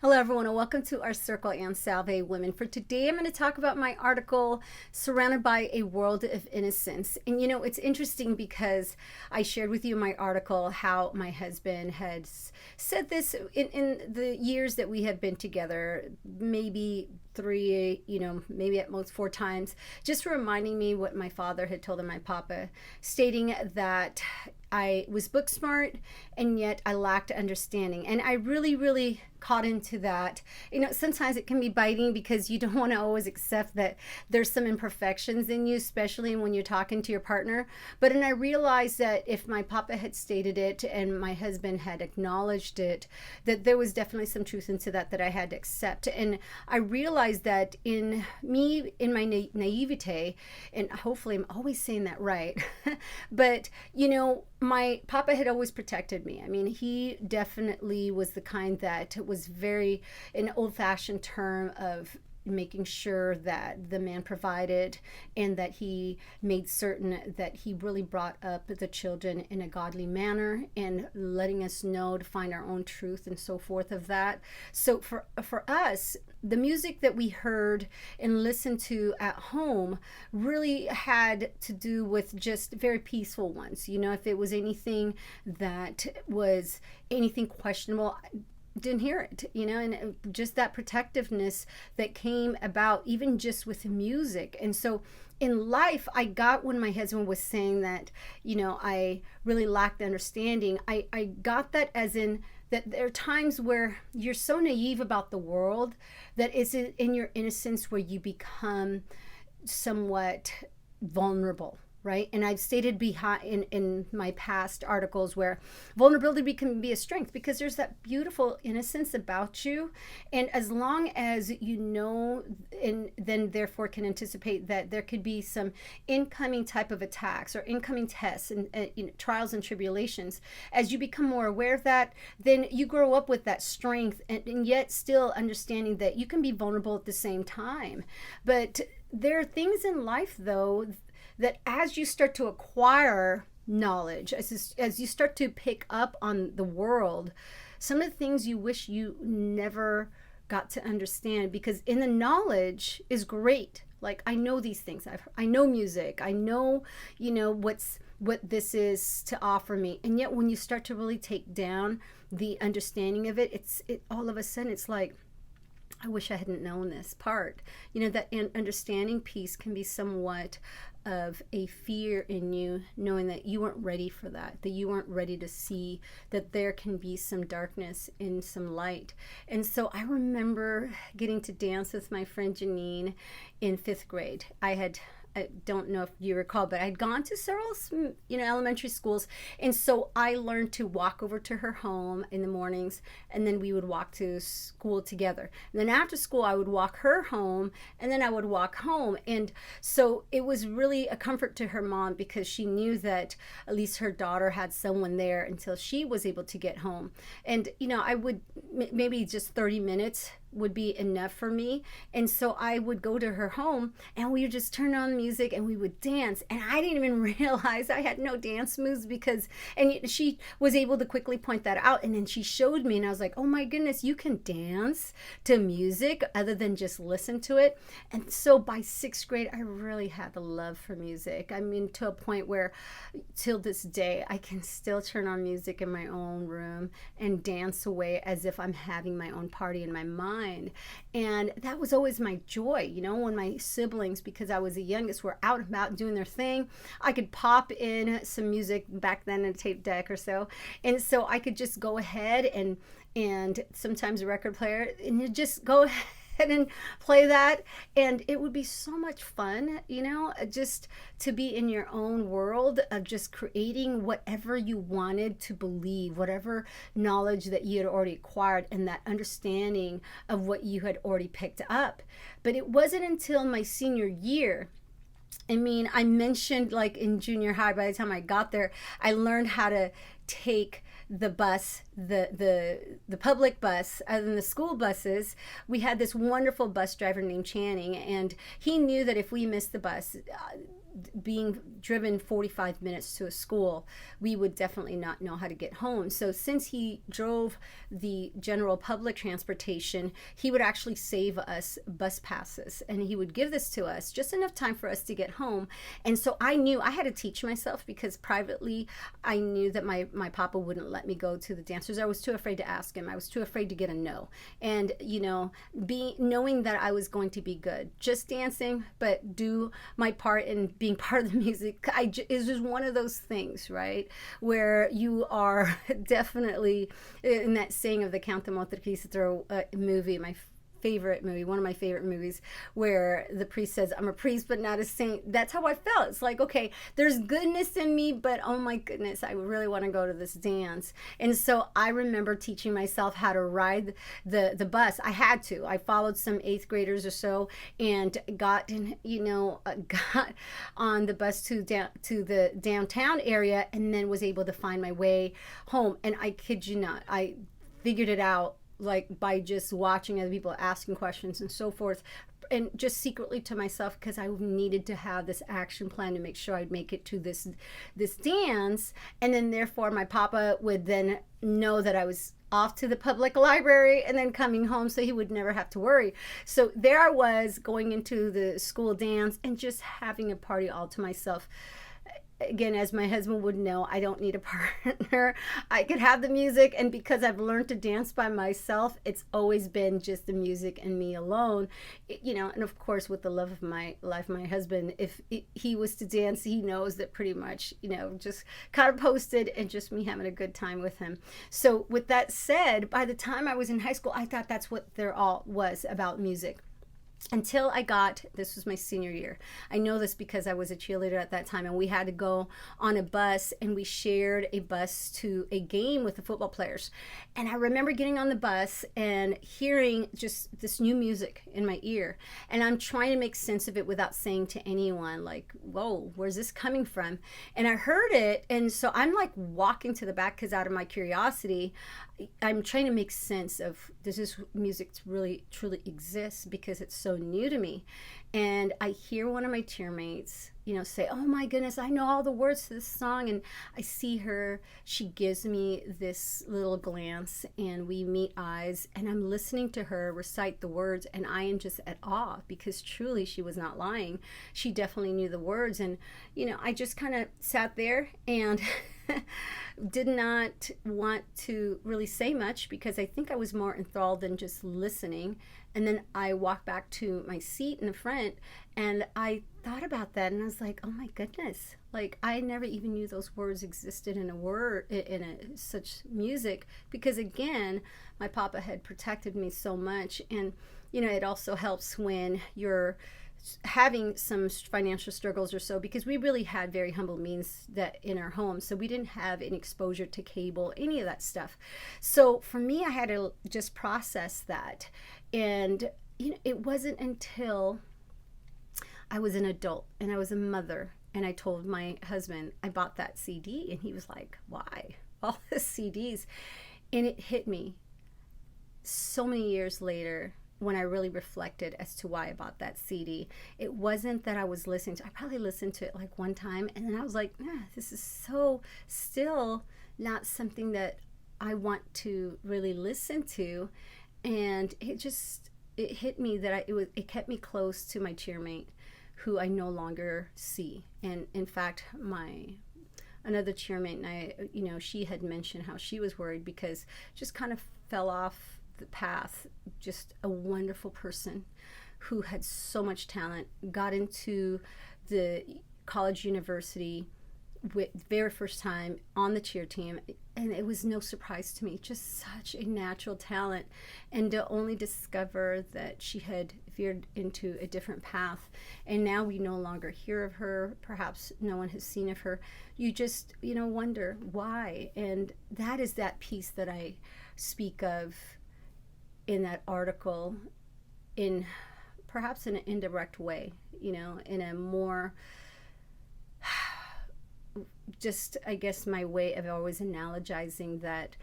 Hello everyone and welcome to our Circle and Salve Women. For today I'm going to talk about my article, Surrounded by a World of Innocence. And you know, it's interesting because I shared with you in my article how my husband had said this in the years that we have been together, maybe three, maybe at most four times, just reminding me what my father had told him, my papa, stating that I was book smart and yet I lacked understanding. And I really caught into that. Sometimes it can be biting because you don't want to always accept that there's some imperfections in you, especially when you're talking to your partner. But then I realized that if my papa had stated it and my husband had acknowledged it, that there was definitely some truth into that I had to accept. And I realized that in me, in my naivete, and hopefully I'm always saying that right, but my papa had always protected me. I mean, he definitely was the kind that was very, an old-fashioned term of making sure that the man provided and that he made certain that he really brought up the children in a godly manner and letting us know to find our own truth and so forth of that. So for us, the music that we heard and listened to at home really had to do with just very peaceful ones. If it was anything that was anything questionable, didn't hear it, and just that protectiveness that came about even just with music. And so in life, I got when my husband was saying that, I really lacked understanding. I got that as in that there are times where you're so naive about the world that it's in your innocence where you become somewhat vulnerable. Right? And I've stated behind in my past articles where vulnerability can be a strength because there's that beautiful innocence about you. And as long as you know, and then therefore can anticipate that there could be some incoming type of attacks or incoming tests and trials and tribulations, as you become more aware of that, then you grow up with that strength and yet still understanding that you can be vulnerable at the same time. But there are things in life, though, that as you start to acquire knowledge, as you start to pick up on the world, some of the things you wish you never got to understand, because in the knowledge is great. Like, I know these things. I know music. I know, what this is to offer me. And yet when you start to really take down the understanding of it, it all of a sudden it's like, I wish I hadn't known this part. That understanding piece can be somewhat of a fear in you, knowing that you weren't ready for that you weren't ready to see that there can be some darkness in some light. And so I remember getting to dance with my friend Janine in 5th grade. I don't know if you recall, but I'd gone to several, elementary schools. And so I learned to walk over to her home in the mornings, and then we would walk to school together. And then after school, I would walk her home, and then I would walk home. And so it was really a comfort to her mom because she knew that at least her daughter had someone there until she was able to get home. And, I would maybe just 30 minutes would be enough for me. And so I would go to her home and we would just turn on music and we would dance. And I didn't even realize I had no dance moves and she was able to quickly point that out. And then she showed me and I was like, oh my goodness, you can dance to music other than just listen to it. And so by 6th grade, I really had the love for music. I mean, to a point where till this day, I can still turn on music in my own room and dance away as if I'm having my own party in my mind. And that was always my joy, when my siblings, because I was the youngest, were out and about doing their thing. I could pop in some music back then in a tape deck or so. And so I could just go ahead and sometimes a record player and just go ahead and play that, and it would be so much fun, just to be in your own world of just creating whatever you wanted to believe, whatever knowledge that you had already acquired and that understanding of what you had already picked up. But it wasn't until my senior year, I mentioned like in junior high, by the time I got there, I learned how to take the bus, the public bus, other than the school buses. We had this wonderful bus driver named Channing, and he knew that if we missed the bus, being driven 45 minutes to a school, we would definitely not know how to get home. So since he drove the general public transportation, he would actually save us bus passes, and he would give this to us just enough time for us to get home. And so I knew I had to teach myself, because privately I knew that my papa wouldn't let me go to the dancers. I was too afraid to ask him. I was too afraid to get a no. And knowing that I was going to be good, just dancing, but do my part in being part of the music, is just one of those things, right? Where you are definitely in that saying of the Count de Monte Cristo movie, one of my favorite movies, where the priest says, I'm a priest but not a saint. That's how I felt. It's like, okay, there's goodness in me, but oh my goodness, I really want to go to this dance. And so I remember teaching myself how to ride the bus. I had to. I followed some 8th graders or so, and got on the bus to the downtown area, and then was able to find my way home. And I kid you not, I figured it out like by just watching other people, asking questions and so forth, and just secretly to myself, because I needed to have this action plan to make sure I'd make it to this dance. And then therefore my papa would then know that I was off to the public library and then coming home, so he would never have to worry. So there I was, going into the school dance and just having a party all to myself. Again, as my husband would know, I don't need a partner. I could have the music, and because I've learned to dance by myself, it's always been just the music and me alone. And of course, with the love of my life, my husband, if he was to dance, he knows that pretty much, just kind of posted, and just me having a good time with him. So with that said, by the time I was in high school, I thought that's what there all was about music. Until this was my senior year. I know this because I was a cheerleader at that time, and we had to go on a bus, and we shared a bus to a game with the football players. And I remember getting on the bus and hearing just this new music in my ear. And I'm trying to make sense of it without saying to anyone, like, whoa, where's this coming from? And I heard it, and so I'm like walking to the back, because out of my curiosity, I'm trying to make sense of, does this music really truly exist, because it's so new to me. And I hear one of my cheermates say, oh my goodness, I know all the words to this song. And I see her, she gives me this little glance, and we meet eyes, and I'm listening to her recite the words, and I am just at awe, because truly she was not lying. She definitely knew the words. And I just kind of sat there and did not want to really say much, because I think I was more enthralled than just listening. And then I walked back to my seat in the front, and I thought about that, and I was like, oh my goodness, like I never even knew those words existed in such music, because again, my papa had protected me so much. And it also helps when you're having some financial struggles or so, because we really had very humble means that in our home, so we didn't have any exposure to cable, any of that stuff. So for me, I had to just process that. And it wasn't until I was an adult and I was a mother, and I told my husband I bought that CD, and he was like, why all the CDs? And it hit me so many years later, when I really reflected as to why I bought that CD. It wasn't that I was listening to, I probably listened to it like one time, and then I was like, this is so still not something that I want to really listen to. And it hit me that it kept me close to my cheermate, who I no longer see. And in fact, another cheermate and I, she had mentioned how she was worried because just kind of fell off the path. Just a wonderful person who had so much talent, got into the college university with very first time on the cheer team, and it was no surprise to me, just such a natural talent. And to only discover that she had veered into a different path, and now we no longer hear of her, perhaps no one has seen of her, you just wonder why. And that is that piece that I speak of in that article, in perhaps in an indirect way, in a more just, I guess, my way of always analogizing that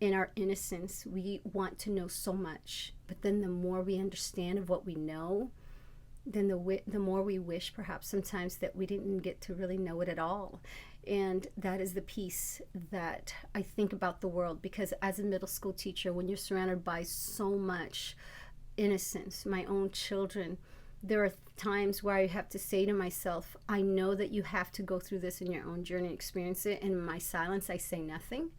in our innocence, we want to know so much, but then the more we understand of what we know, then the more we wish perhaps sometimes that we didn't get to really know it at all. And that is the piece that I think about the world, because as a middle school teacher, when you're surrounded by so much innocence, my own children, there are times where I have to say to myself, I know that you have to go through this in your own journey, experience it. And in my silence, I say nothing.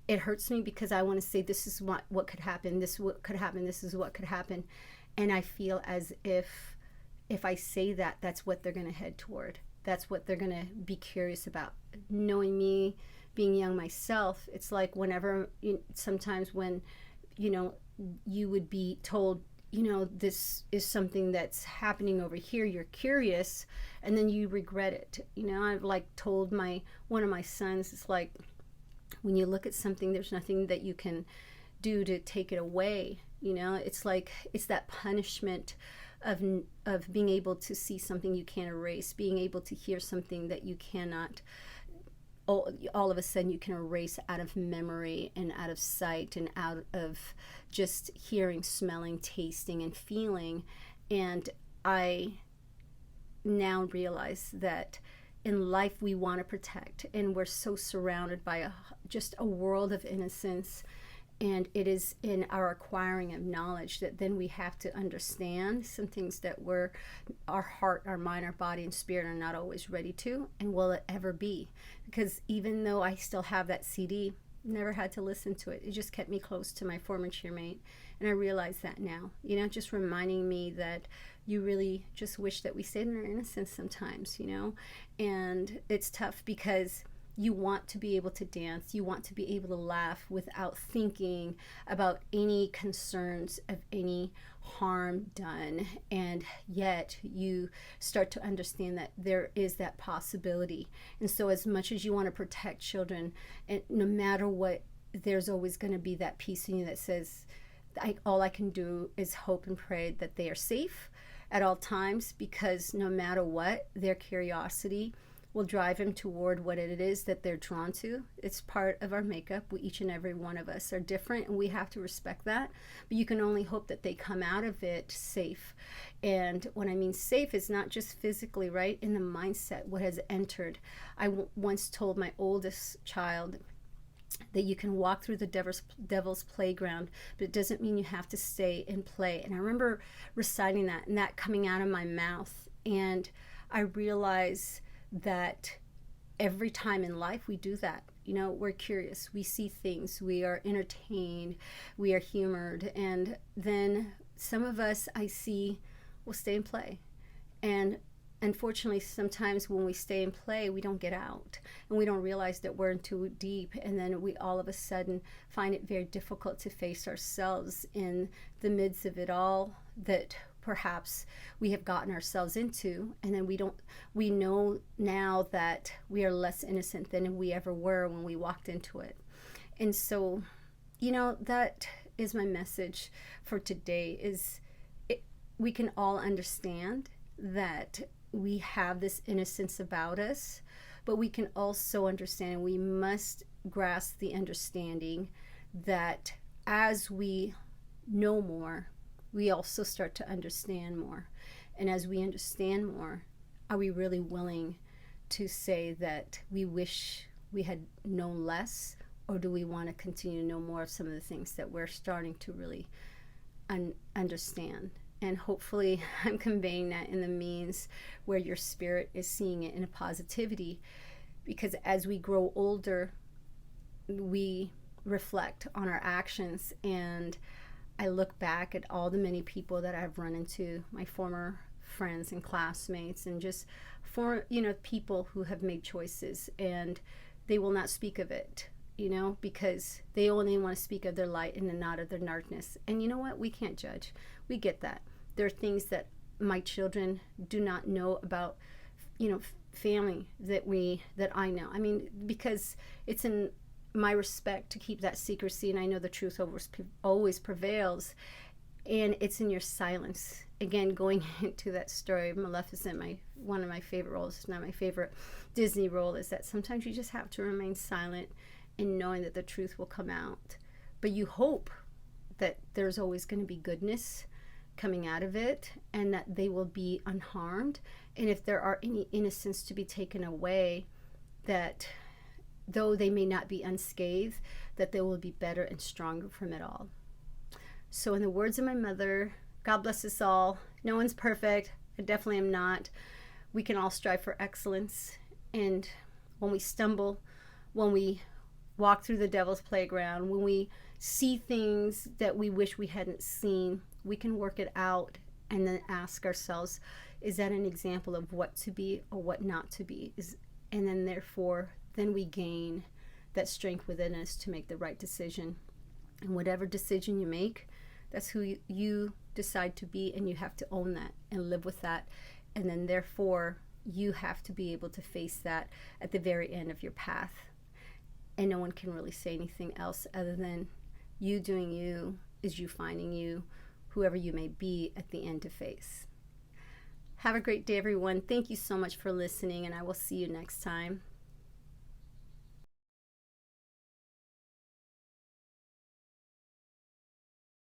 It hurts me because I want to say, this is what could happen, this is what could happen, this is what could happen. And I feel as if I say that, that's what they're going to head toward. That's what they're going to be curious about. Knowing me, being young myself, it's like whenever, sometimes when, you would be told, this is something that's happening over here, you're curious, and then you regret it. I've like told one of my sons, it's like, when you look at something, there's nothing that you can do to take it away. It's like, it's that punishment of being able to see something you can't erase, being able to hear something that you cannot, all of a sudden you can erase out of memory and out of sight and out of just hearing, smelling, tasting, and feeling. And I now realize that in life we want to protect, and we're so surrounded by just a world of innocence. And it is in our acquiring of knowledge that then we have to understand some things that our heart, our mind, our body, and spirit are not always ready to, and will it ever be? Because even though I still have that CD, never had to listen to it. It just kept me close to my former cheermate. And I realize that now, just reminding me that you really just wish that we stayed in our innocence sometimes, and it's tough because you want to be able to dance, you want to be able to laugh without thinking about any concerns of any harm done. And yet you start to understand that there is that possibility. And so as much as you want to protect children, and no matter what, there's always going to be that piece in you that says, all I can do is hope and pray that they are safe at all times, because no matter what, their curiosity will drive them toward what it is that they're drawn to. It's part of our makeup. Each and every one of us are different, and we have to respect that. But you can only hope that they come out of it safe. And when I mean safe, is not just physically, right? In the mindset, what has entered. I once told my oldest child that you can walk through the devil's playground, but it doesn't mean you have to stay and play. And I remember reciting that and that coming out of my mouth. And I realized that every time in life we do that. We're curious, we see things, we are entertained, we are humored, and then some of us I see will stay and play. And unfortunately, sometimes when we stay and play, we don't get out, and we don't realize that we're in too deep, and then we all of a sudden find it very difficult to face ourselves in the midst of it all that perhaps we have gotten ourselves into. And then we know now that we are less innocent than we ever were when we walked into it. And so, that is my message for today, is we can all understand that we have this innocence about us, but we can also understand, and we must grasp the understanding that as we know more, we also start to understand more. And as we understand more, are we really willing to say that we wish we had known less, or do we want to continue to know more of some of the things that we're starting to really understand? And hopefully I'm conveying that in the means where your spirit is seeing it in a positivity, because as we grow older, we reflect on our actions. And I look back at all the many people that I've run into, my former friends and classmates, and just people who have made choices, and they will not speak of it, because they only want to speak of their light and not of their darkness. And you know what? We can't judge. We get that. There are things that my children do not know about, family that I know. I mean, because it's in my respect to keep that secrecy, and I know the truth always prevails, and it's in your silence. Again, going into that story of Maleficent, one of my favorite roles, it's not my favorite Disney role, is that sometimes you just have to remain silent and knowing that the truth will come out. But you hope that there's always going to be goodness, coming out of it, and that they will be unharmed. And if there are any innocence to be taken away, that though they may not be unscathed, that they will be better and stronger from it all. So in the words of my mother, God bless us all. No one's perfect. I definitely am not. We can all strive for excellence. And when we stumble, when we walk through the devil's playground, when we see things that we wish we hadn't seen, we can work it out and then ask ourselves, is that an example of what to be or what not to be? And then therefore, then we gain that strength within us to make the right decision. And whatever decision you make, that's who you decide to be, and you have to own that and live with that. And then therefore, you have to be able to face that at the very end of your path. And no one can really say anything else other than you doing you is you finding you, whoever you may be at the end to face. Have a great day, everyone. Thank you so much for listening, and I will see you next time.